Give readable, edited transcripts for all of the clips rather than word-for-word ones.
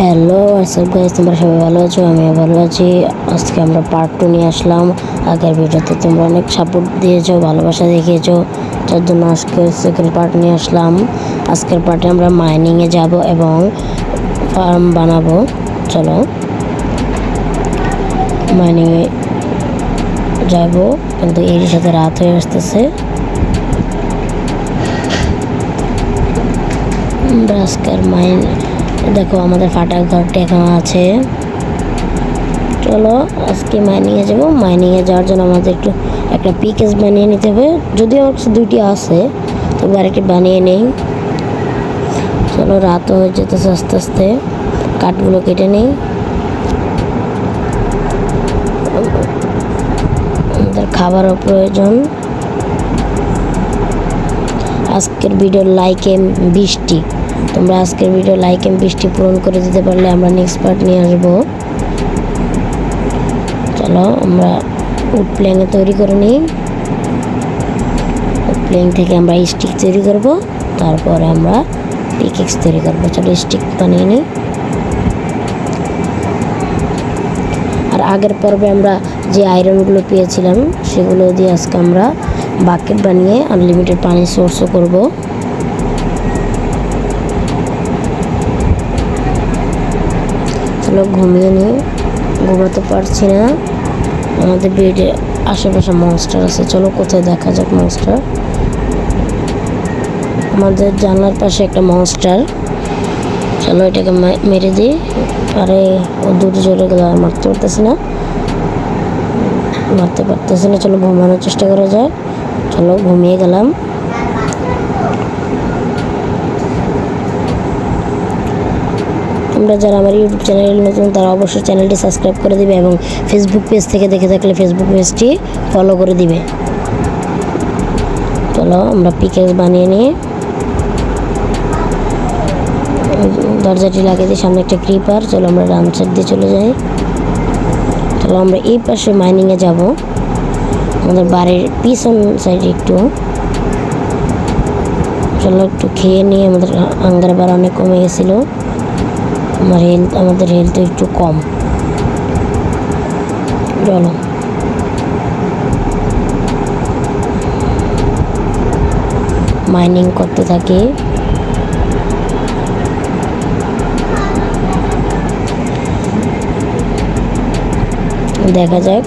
Hello WhatsApp guys, তোমরা সবাই ভালো আছো? আমিও ভালো আছি। আজকে আমরা পার্ট 2 নিয়ে আসলাম। আগের ভিডিওতে তোমরা অনেক সাপোর্ট দিয়েছো, ভালোবাসা দেখিয়েছো, যার জন্য আজকে সেকেন্ড পার্ট নিয়ে আসলাম। আজকের পার্টে আমরা মাইনিংয়ে যাব এবং ফার্ম বানাবো। চলো মাইনিংয়ে যাব, কিন্তু এর সাথে রাত হয়ে আসতেছে। আমরা আজকের দেখো আমাদের ফাটা ঘরটা এখনো আছে। চলো আজকে মাইনিংয়ে যাব। মাইনিংয়ে যাওয়ার জন্য আমাদের একটা পিকেস বানিয়ে নিতে হবে। যদিও আমার কাছে দুইটি আছে, তবু আরেকটি বানিয়ে নেই। চলো রাতও হয়ে যেতেছে আস্তে আস্তে, কাঠগুলো কেটে নেই। আমাদের খাবারও প্রয়োজন। আজকের ভিডিওর লাইকে 20টি, তোমরা আজকের ভিডিও লাইকে 20টি পূরণ করে দিতে পারলে আমরা নেক্সট পার্ট নিয়ে আসবো। চলো আমরা উড প্ল্যাঙ্ক তৈরি করে নিই। উড প্ল্যাঙ্ক থেকে আমরা স্টিক তৈরি করব, তারপরে আমরা পিকেক্স তৈরি করবো। চলো স্টিক বানিয়ে নিই। আর আগের পর্বে আমরা যে আয়রনগুলো পেয়েছিলাম সেগুলো দিয়ে আজকে আমরা বাকেট বানিয়ে আনলিমিটেড পানি সোর্সও করব। চলো ঘুমিয়ে নিই, ঘুমাতে পারছি না। আমাদের বেডে আশেপাশে মনস্টার আছে। চলো কোথায় দেখা যাক মনস্টার। আমাদের জানলার পাশে একটা মনস্টার। চলো এটাকে মেরে দিই। আরে ও দূরে চলে গেল, আর মারতে পারতেছি না। চলো ঘুমানোর চেষ্টা করা যায়। চলো ঘুমিয়ে গেলাম। তোমরা যারা আমার ইউটিউব চ্যানেল নতুন তারা অবশ্যই চ্যানেলটি সাবস্ক্রাইব করে দিবে এবং ফেসবুক পেজ থেকে দেখে থাকলে ফেসবুক পেজটি ফলো করে দিবে। চলো আমরা পিকেক্স বানিয়ে নিই। দরজাটি লাগিয়ে দিই, সামনে একটা ক্রিপার। চলো আমরা ডান সাইড দিয়ে চলে যাই। চলো আমরা এই পাশে মাইনিংয়ে যাব, আমাদের বাড়ির পিছন সাইডে একটু। চলো একটু খেয়ে নিয়ে, আমাদের হাঙ্গার বার অনেক কমে গেছিলো। আমাদের হেলথ একটু কম। চলো মাইনিং করতে থাকি। দেখা যাক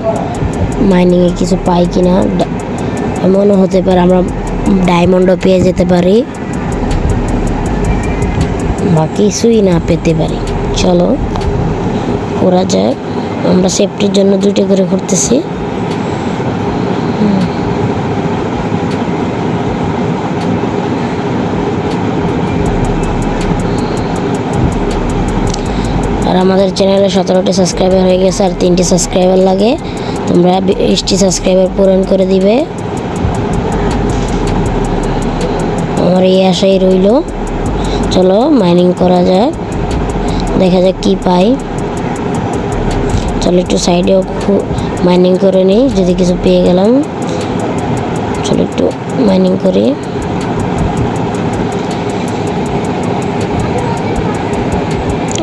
মাইনিংয়ে কিছু পাই কিনা। এমনও হতে পারে আমরা ডায়মন্ডও পেয়ে যেতে পারি, বা কিছুই না পেতে পারি। চলো করা যাক। আমরা সেফটির জন্য 2টি করে করতেছি। আর আমাদের চ্যানেলে 17টি সাবস্ক্রাইবার হয়ে গেছে, আর 3টি সাবস্ক্রাইবার লাগে। তোমরা 20টি সাবস্ক্রাইবার পূরণ করে দিবে, আমার এই আশাই রইল। চলো মাইনিং করা যাক, দেখা যাক কি পাই। চলো একটু সাইডেও মাইনিং করে নিই, যদি কিছু পেয়ে গেলাম। চলো একটু মাইনিং করি।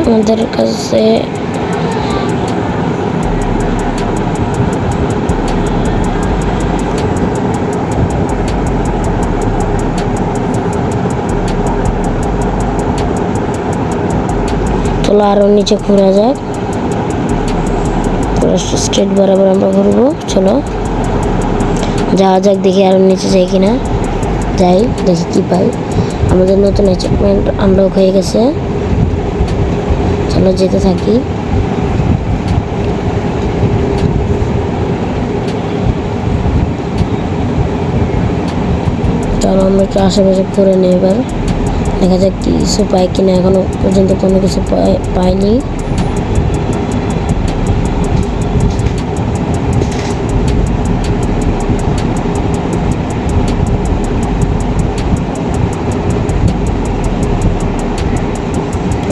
আমাদের কাছে চলো আরও নিচে ঘোরা যাক, পুরো স্ট্রেট বরাবর আমরা ঘুরবো। চলো যাওয়া যাক, দেখি আরও নিচে যাই কিনা। যাই, দেখি কি পাই। আমাদের নতুন অ্যাচিভমেন্ট আনলক হয়ে গেছে। চলো যেতে থাকি। চলো আমরা একটু আশেপাশে ঘুরে নিই এবার, দেখা যাক কিছু পাই কিনা। এখনো পর্যন্ত কোনো কিছু পাইনি।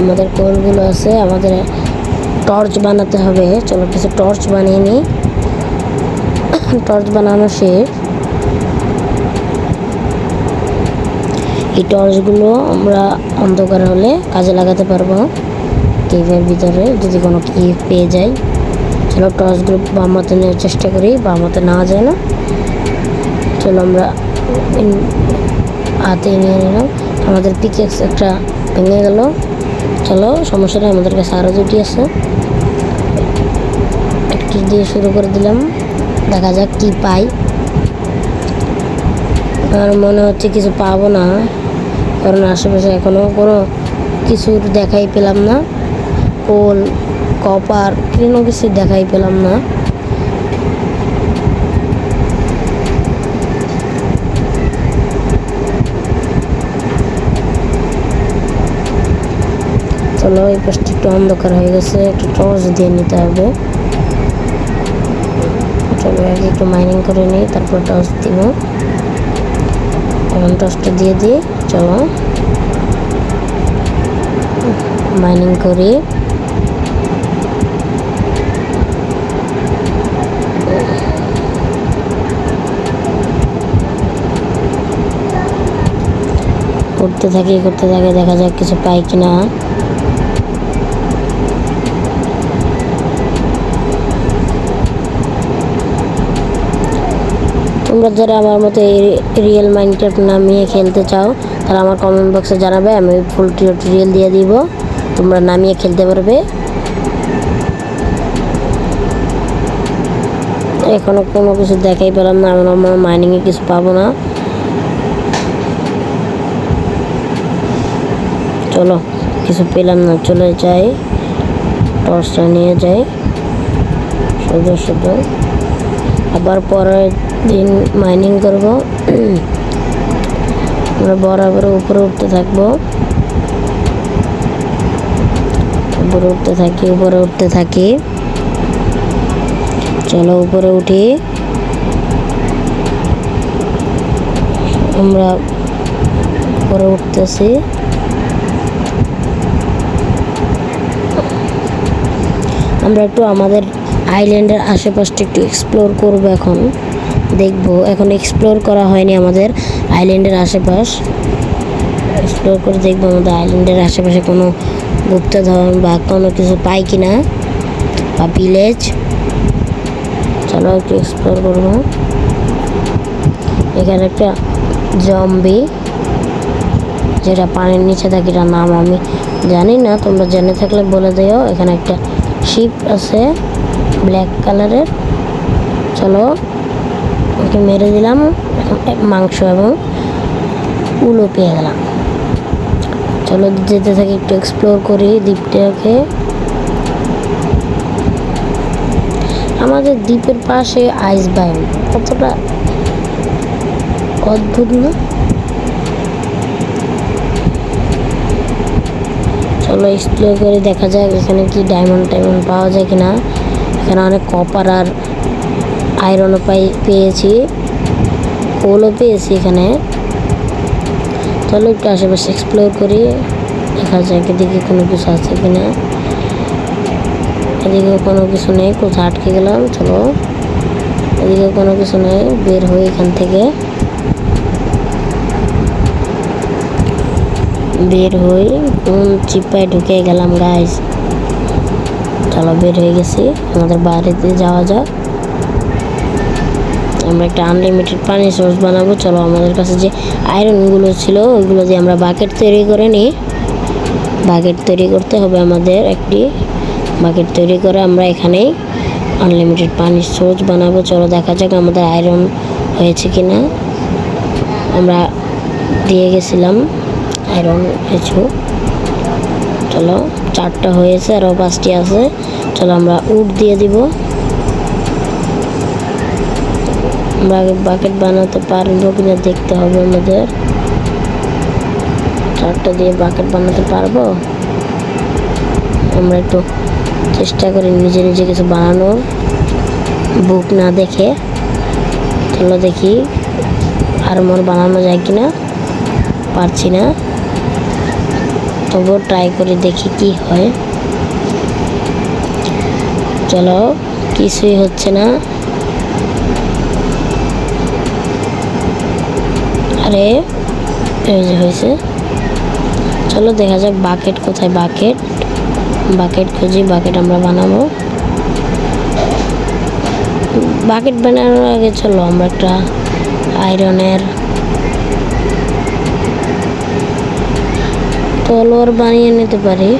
আমাদের কোলগুলো আছে, আমাদের টর্চ বানাতে হবে। চলো কিছু টর্চ বানিয়ে নিই। টর্চ বানানো শেষ। এই টর্চগুলো আমরা অন্ধকার হলে কাজে লাগাতে পারবো। কেভের ভিতরে যদি কোনো কি পেয়ে যাই। চলো টর্চ গ্রুপ বাম হাতে নেওয়ার চেষ্টা করি, বাম হাতে নেওয়া যায় না। চলো আমরা হাতে নিয়ে নিলাম। আমাদের পিকেক্স একটা ভেঙে গেল। চলো সমস্যা নেই, আমাদের কাছে আরও দুটি আছে। একটি দিয়ে শুরু করে দিলাম, দেখা যাক কি পাই। আর মনে হচ্ছে কিছু পাবো না, কারণ আশেপাশে এখনও কোনো কিছুর দেখাই পেলাম না। কোল কপার কোনো কিছু দেখাই পেলাম না। চলো এই পাশটা একটু অন্ধকার হয়ে গেছে, একটু টর্চ দিয়ে নিতে হবে। চলো আগে একটু মাইনিং করে নিই, তারপর টর্চ দিব। এখন টর্চটা দিয়ে দিই। চলো মাইনিং করি। করতে থাকি, দেখা যাক কিছু পাই কিনা। তোমরা যারা আমার মতো রিয়েল মাইনক্রাফট নামিয়ে খেলতে চাও তারা আমার কমেন্ট বক্সে জানাবে, আমি ফুল টিউটোরিয়াল দিয়ে দিব, তোমরা নামিয়ে খেলতে পারবে। এখনো কোনো কিছু দেখাই পেলাম না, আমার মাইনিংয়ে কিছু পাবো না। চলো কিছু পেলাম না, চলে যাই, টর্চটা নিয়ে যাই। শুধু আবার পরের দিন মাইনিং করব। আমরা বরাবর উপরে উঠতে থাকবো, উপরে উঠতে থাকি। চলো উপরে উঠি। আমরা উপরে উঠতেছি। আমরা একটু আমাদের আইল্যান্ডের আশেপাশটা একটু এক্সপ্লোর করবো। এখন দেখবো, এখন এক্সপ্লোর করা হয়নি আমাদের আইল্যান্ডের আশেপাশ। এক্সপ্লোর করে দেখবো আমাদের আইল্যান্ডের আশেপাশে কোনো গুপ্তধন বা কোনো কিছু পাই কিনা, বা ভিলেজ। চলো একটু এক্সপ্লোর করবো। এখানে একটা জম্বি, যেটা পানির নিচে থাকে, এটার নাম আমি জানি না, তোমরা জেনে থাকলে বলে দিও। এখানে একটা শিপ আছে ব্ল্যাক কালারের। চলো ওকে মেরে দিলাম, মাংস এবং উলো পেয়ে গেলাম। চলো যেতে থাকি, একটু এক্সপ্লোর করি দ্বীপটাকে। আমাদের দ্বীপের পাশে আইস বায়ু, কতটা অদ্ভুত না? চলো এক্সপ্লোর করে দেখা যাক এখানে কি ডায়মন্ড পাওয়া যায় কিনা। এখানে অনেক কপার আর আয়রনও পেয়েছি, কোলও পেয়েছি এখানে। চলো একটু আশেপাশে এক্সপ্লোর করি, দেখা যাক এদিকে কোনো কিছু আছে কিনা। এদিকে কোনো কিছু নেই, কোথাও আটকে গেলাম। চলো এদিকে কোনো কিছু নেই, বের হই এখান থেকে, বের হই। কোন চিপায় ঢুকে গেলাম গাইস। চলো বের হয়ে গেছি, আমাদের বাড়িতে যাওয়া যাক। আমরা একটা আনলিমিটেড পানি সোর্স বানাবো। চলো আমাদের কাছে যে আয়রনগুলো ছিল ওইগুলো দিয়ে আমরা বাকেট তৈরি করে নিই। বাকেট তৈরি করতে হবে আমাদের, একটি বাকেট তৈরি করে আমরা এখানেই আনলিমিটেড পানির সোর্স বানাবো। চলো দেখা যাক আমাদের আয়রন হয়েছে কিনা। আমরা দিয়ে গেছিলাম আয়রন কিছু। চলো 4টা হয়েছে, আরও 5টি আছে। চলো আমরা উড দিয়ে দিব। আমরা আগে বাকেট বানাতে পারবো কিনা দেখতে হবে আমাদের। 4টা দিয়ে বাকেট বানাতে পারবো। আমরা একটু চেষ্টা করি নিজে কিছু বানানোর, বুক না দেখে। চলো দেখি আর্মর বানানো যায় কিনা। পারছি না, তবুও ট্রাই করে দেখি কি হয়। চলো কিছুই হচ্ছে না। আরে এই যে হয়েছে। চলো দেখা যাক বাকেট কোথায়। বাকেট বাকেট খুঁজি, বাকেট আমরা বানাবো। বাকেট বানানোর আগে চলো আমরা একটা আয়রনের তলোয়ার বানিয়ে নিতে পারি।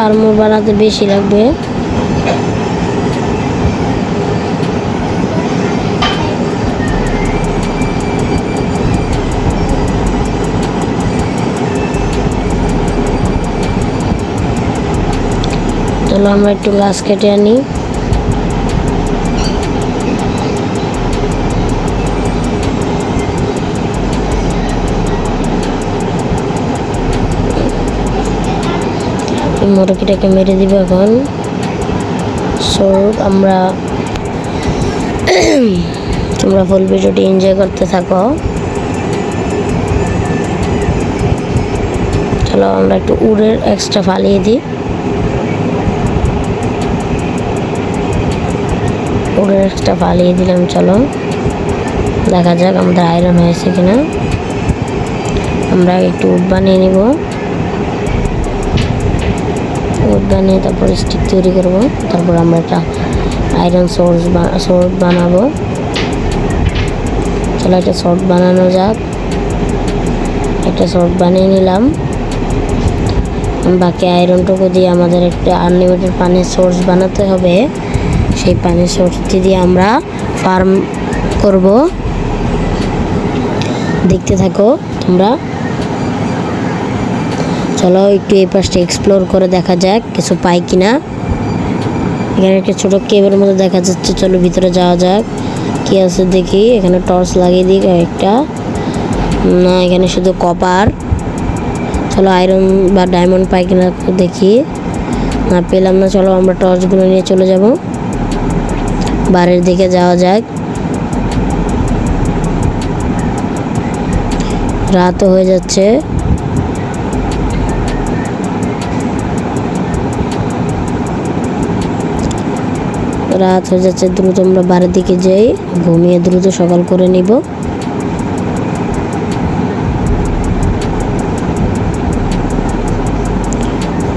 আর্মর বানাতে বেশি লাগবে। চলো আমরা একটু গাছ কেটে আনি। মুরগিটাকে মেরে দিব এখন। আমরা তোমরা ফুল ভিডিওটি এনজয় করতে থাকো। চলো আমরা একটু উড়ের এক্সট্রা ফালিয়ে দিই। উড়ের এক্সট্রা ফালিয়ে দিলাম। চলো দেখা যাক আমাদের আয়রন হয়েছে কিনা। আমরা একটু উড বানিয়ে নিব। উড বানিয়ে তারপর স্টিক তৈরি করব। তারপর আমরা একটা আয়রন সোর্স বানাবো। চলো একটা শর্ট বানানো যাক। একটা শর্ট বানিয়ে নিলাম। বাকি আয়রনটুকু দিয়ে আমাদের একটা আনলিমিটেড পানির সোর্স বানাতে হবে। সেই পানির সোর্সটি দিয়ে আমরা ফার্ম করব। দেখতে থাকো তোমরা। চলো একটু এই পাশটা এক্সপ্লোর করে দেখা যাক কিছু পাই কিনা। এখানে একটা ছোট কেবের মতো দেখা যাচ্ছে। চলো ভিতরে যাওয়া যাক, কি আছে দেখি। এখানে টর্চ লাগিয়ে দিই কয়েকটা। না, এখানে শুধু কপার। চলো আয়রন বা ডায়মন্ড পাই কিনা দেখি। না, পেলাম না। চলো আমরা টর্চগুলো নিয়ে চলে যাব, বাড়ির দিকে যাওয়া যাক। রাতও হয়ে যাচ্ছে। রাত হয়ে যাচ্ছে, দ্রুত আমরা বাড়ির দিকে যাই, ঘুমিয়ে দ্রুত সকাল করে নিব।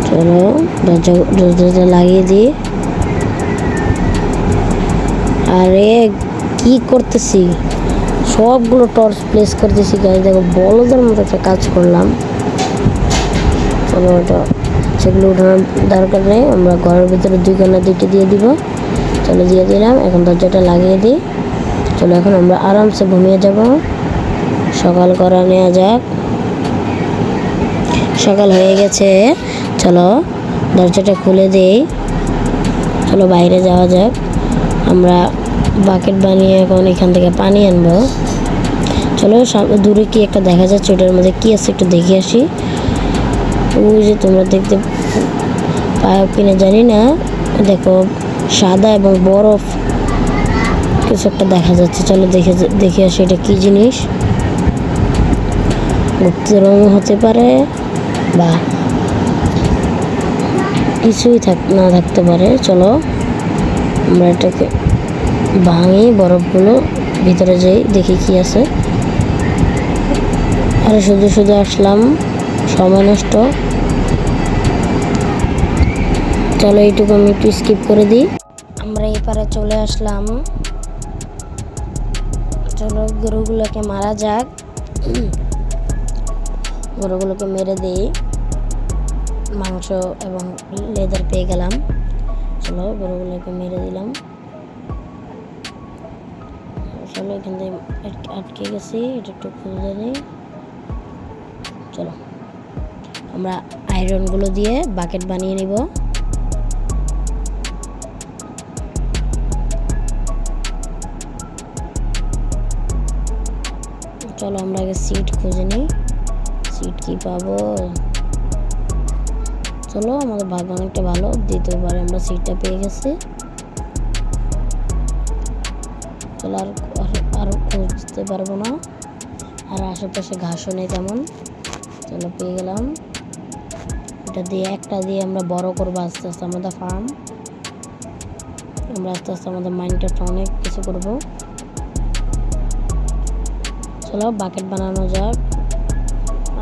চলো দরজাটা লাগিয়ে দিই। আরে কি করতেছি, সবগুলো টর্চ প্লেস করতেছি গাইজ। দেখো বলদের মতো একটা কাজ করলাম। চলো ওটা সেগুলো উঠানোর দরকার নেই। আমরা ঘরের ভিতরে 2 কোণা 2টি দিয়ে দিব। চলো দিয়ে দিলাম। এখন দরজাটা লাগিয়ে দিই। চলো এখন আমরা আরামসে ঘুমিয়ে যাব। সকাল করা নেওয়া যাক। সকাল হয়ে গেছে। চলো দরজাটা খুলে দিই। চলো বাইরে যাওয়া যাক। আমরা বাকেট বানিয়ে এখন এখান থেকে পানি আনবো। চলো দূরে কি একটা দেখা যাচ্ছে, ওটার মধ্যে কি আছে একটু দেখে আসি। ওই যে তোমরা দেখতে পাও কিনা জানি না, দেখো সাদা এবং বরফ কিছু একটা দেখা যাচ্ছে। চলো দেখে আসি এটা কি জিনিস। গুপ্ত রং হতে পারে বা কিছুই না থাকতে পারে। চলো আমরা এটাকে ভাঙি, বরফগুলো ভিতরে যাই, দেখি কি আছে। আরে শুধু শুধু আসলাম, সময় নষ্ট। চলো এইটুকু আমি একটু স্কিপ করে দিই। আমরা এপারে চলে আসলাম। চলো গরুগুলোকে মারা যাক। গরুগুলোকে মেরে দিই, মাংস এবং লেদার পেয়ে গেলাম। চলো গরুগুলোকে মেরে দিলাম। চলো এখান থেকে আটকে গেছি, এটা একটু খুলে নিই। চলো আমরা আয়রনগুলো দিয়ে বাকেট বানিয়ে নিব। চলো আমরা আগে সিট খুঁজে নিই, সিট কি পাবো। চলো আমাদের ভাগ্য অনেকটা ভালো, দ্বিতীয়বারে আমরা সিটটা পেয়ে গেছি। চলো আর খুঁজতে পারবো না, আর আশেপাশে ঘাসও নেই তেমন। চলো পেয়ে গেলাম। এটা দিয়ে একটা দিয়ে আমরা বড় করবো আস্তে আস্তে আমাদের ফার্ম। আমরা আস্তে আস্তে আমাদের মাইন্ডটা অনেক কিছু করবো। চলো বাকেট বানানো যাক।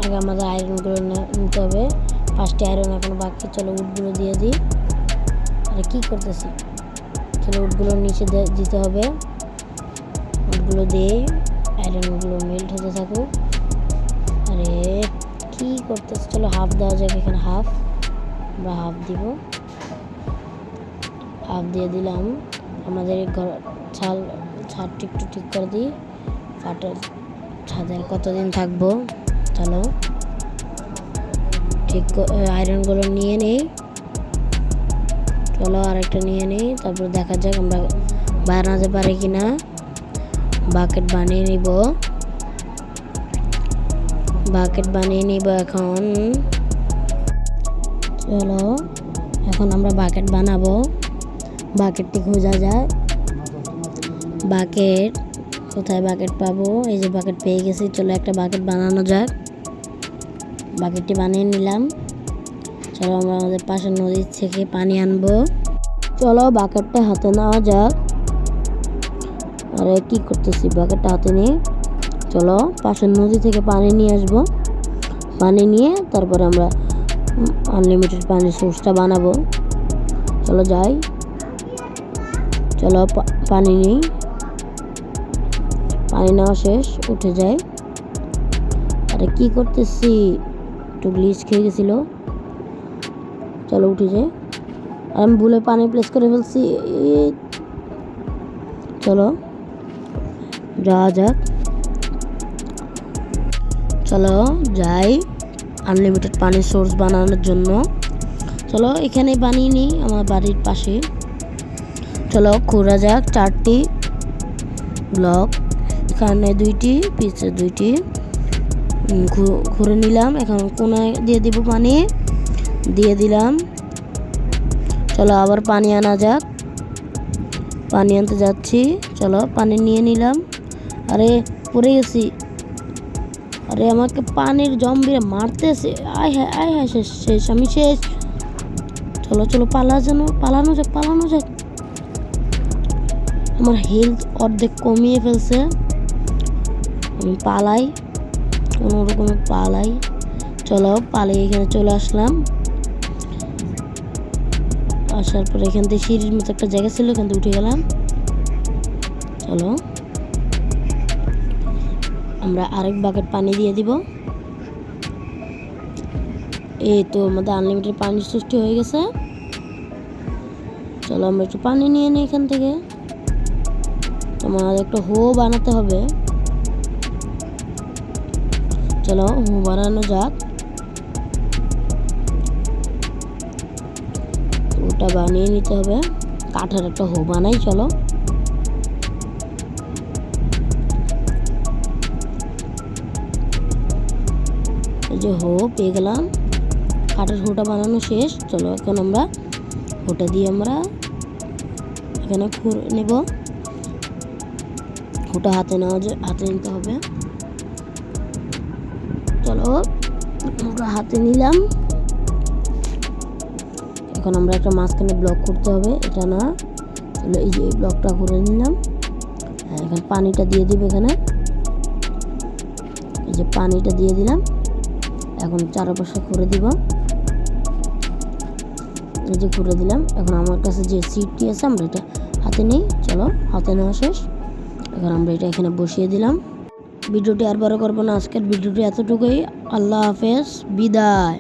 আগে আমাদের আয়রনগুলো নিতে হবে। ফার্স্টে আয়রন এখন বাকি, চলো উটগুলো দিয়ে দিই। আরে কী করতেছি, চলো উটগুলো নিচে দিতে হবে। উটগুলো দিয়ে আয়রনগুলো মেল্ট হতে থাকুক। আরে কী করতেছি, চলো হাফ দেওয়া যাক, এখানে হাফ, আমরা হাফ দিব। হাফ দিয়ে দিলাম। আমাদের ঘর ছাদটি একটু ঠিক করে দিই। ফাটার ছাদে কতদিন থাকবো, চলো ঠিক আয়রনগুলো নিয়ে নেই। চলো আরেকটা নিয়ে নিই, তারপর দেখা যাক আমরা বানাতে পারি কিনা। বাকেট বানিয়ে নিব, এখন। চলো এখন আমরা বাকেট বানাবো। বাকেটটি খোঁজা যায়, বাকেট কোথায় বাকেট পাবো? এই যে বাকেট পেয়ে গেছি। চলো একটা বাকেট বানানো যাক। বাকেটটি বানিয়ে নিলাম। চলো আমরা আমাদের পাশের নদী থেকে পানি আনবো। চলো বাকেটটা হাতে নেওয়া যাক। আরে কি করতেছি, বাকেটটা হাতে নিয়ে চলো পাশের নদী থেকে পানি নিয়ে আসবো। পানি নিয়ে তারপরে আমরা আনলিমিটেড পানির সোর্সটা বানাবো। চলো যাই, চলো পানি নিই। পানি নেওয়া শেষ, উঠে যাই। আরে কি করতেছি, একটু গ্লিচ খেয়ে গেছিল। চলো উঠে যাই। আর আমি ভুলে পানি প্লেস করে ফেলছি। চলো যাওয়া যাক, চলো যাই আনলিমিটেড পানির সোর্স বানানোর জন্য। চলো এখানে বানিয়ে নিই আমার বাড়ির পাশে। চলো খোঁড়া যাক 4টি ব্লক, এখানে 2টি, পিছে 2টি খুঁড়ে নিলাম। এখন কোনায় দিয়ে দিব পানি, দিয়ে দিলাম। চলো আবার পানি আনা যাক, পানি আনতে যাচ্ছি। চলো পানি নিয়ে নিলাম। আরে পড়ে গেছি, আরে আমাকে পানির জম্বিরা মারতেছে। আয় হ্যাঁ শেষ শেষ, আমি শেষ। চলো চলো পালানো যাক। আমার হেলথ অর্ধেক কমিয়ে ফেলছে। আমি পালাই, কোনো রকমে পালাই। চলো পালিয়ে এখানে চলে আসলাম। আসার পরে এখান থেকে সিঁড়ির মতো একটা জায়গা ছিল, এখান থেকে উঠে গেলাম। চলো আমরা আরেক বাকেট পানি দিয়ে দিব। এই তো আমাদের আনলিমিটেড পানির সৃষ্টি হয়ে গেছে। চলো আমরা একটু পানি নিয়ে নিই এখান থেকে। আমাদের একটা হো বানাতে হবে। চলো হো বানানো যাক। ওটা বানিয়ে নিতে হবে, কাঠের একটা হো বানাই। চলো এই যে হো পেয়ে গেলাম, কাঠের হোটা বানানো শেষ। চলো এখন আমরা হোটা দিয়ে আমরা এখানে খুঁড়ে নেব। হোটা হাতে নিতে হবে। চলো হোটা হাতে নিলাম। এখন আমরা একটা মাঝখানে ব্লক করতে হবে, এটা না। চলো এই যে এই ব্লকটা করে নিলাম। হ্যাঁ এখন পানিটা দিয়ে দিব এখানে। এই যে পানিটা দিয়ে দিলাম। এখন চারপাশে করে দিব। এই যে করে দিলাম। এখন আমার কাছে যে সিটটি আছে আমরা এটা হাতে নিই। চলো হাতে নেওয়া শেষ। এখন আমরা এটা এখানে বসিয়ে দিলাম। ভিডিওটি আর বড় করবো না, আজকের ভিডিওটি এতটুকুই। আল্লাহ হাফেজ, বিদায়।